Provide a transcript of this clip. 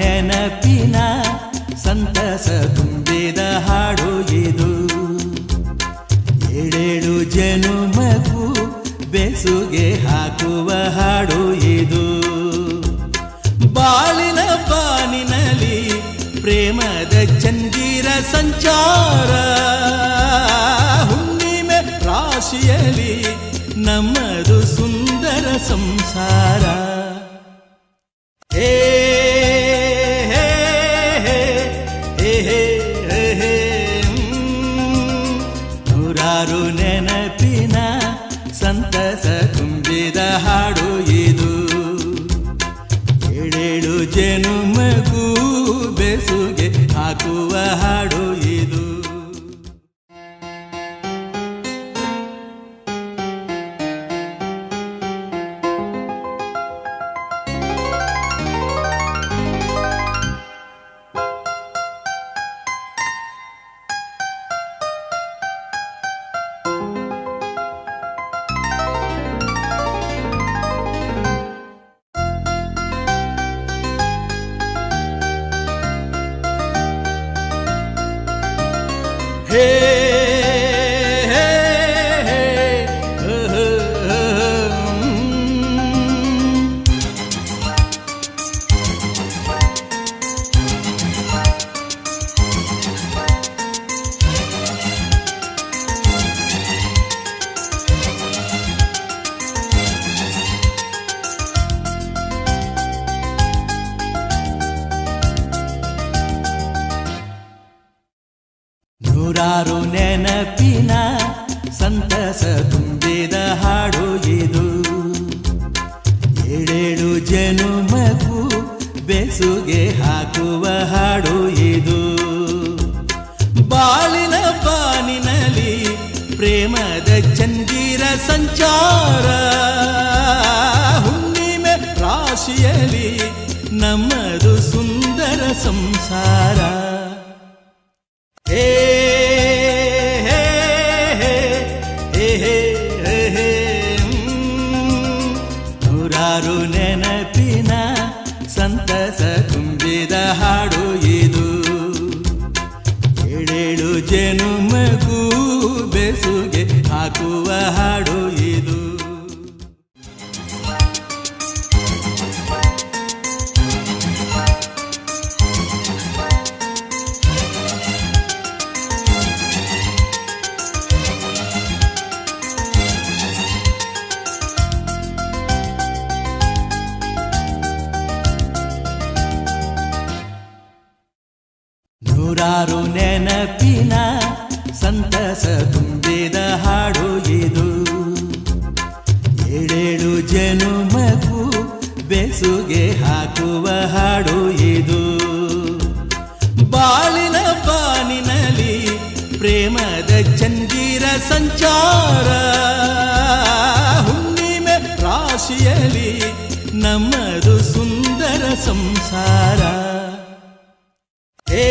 ನೆನಪಿನ ಸಂತಸ ತುಂಬಿದ ಹಾಡು ಇದು. ಏಳೇಳು ಜನುಮಗೂ ಬೆಸುಗೆ ಹಾಕುವ ಹಾಡು ಇದು. ಬಾಳಿನ ಬಾನಿನಲ್ಲಿ ಪ್ರೇಮದ ಚಂದಿರ ಸಂಚಾರ, ಹುಣ್ಣಿಮೆ ರಾಶಿಯಲ್ಲಿ ನಮ್ಮದು ಸುಂದರ ಸಂಸಾರ. ಹೇ ಹೇ ಹೇ ಹೇ ಹೇ ಹೇ ನೂರಾರು ನೆನಪಿನ ಸಂತಸ ತುಂಬಿದ ಹಾಡು ಇದು. ಏಳೇಳು ಜನುಮಗೂ ಬೆಸುಗೆ ಹಾಕುವ ಹಾಡು ಇದು. ಹೇ ಹೇ ಹೇ ನೂರಾರು ನೆನಪಿನ ಸಂತಸ ತುಂಬಿದ ಹಾಡು ಇದು. ಏಳೇಳು ಜನುಮಗೂ ಬೆಸುಗೆ ಹಾಕುವ ಹಾಡು ಇದು. ಬಾಳಿನ ಬಾನಿನಲ್ಲಿ ಪ್ರೇಮದ ಚಂದಿರ ಸಂಚಾರ, ಹುಣ್ಣಿಮೆ ರಾಶಿಯಲ್ಲಿ ನಮ್ಮದು ಸುಂದರ ಸಂಸಾರ. ಹೇ ಹೇ ಹೇ ಹೇ ಹೇ ಹೇ ನೂರಾರು ನೆನಪಿನ ಸಂತಸ ತುಂಬಿದ ಹಾಡು ಇದು. ಏಳೇಳು ಜನುಮಗೂ ಬೆಸುಗೆ ಹಾಕುವ ಹಾಡು ಇದು. ನೂರಾರು ನೆನಪಿನ ಸಂತಸ ತುಂಬಿದ ಹಾಡು ಇದು. ಏಳೇಳು ಜನುಮಗೂ ಬೆಸುಗೆ ಹಾಕುವ ಹಾಡು ಇದು. ಬಾಳಿನ ಬಾನಿನಲ್ಲಿ ಪ್ರೇಮದ ಚಂದಿರ ಸಂಚಾರ, ಹುಣ್ಣಿಮೆ ರಾಶಿಯಲ್ಲಿ ನಮ್ಮದು ಸುಂದರ ಸಂಸಾರ. ಹೇ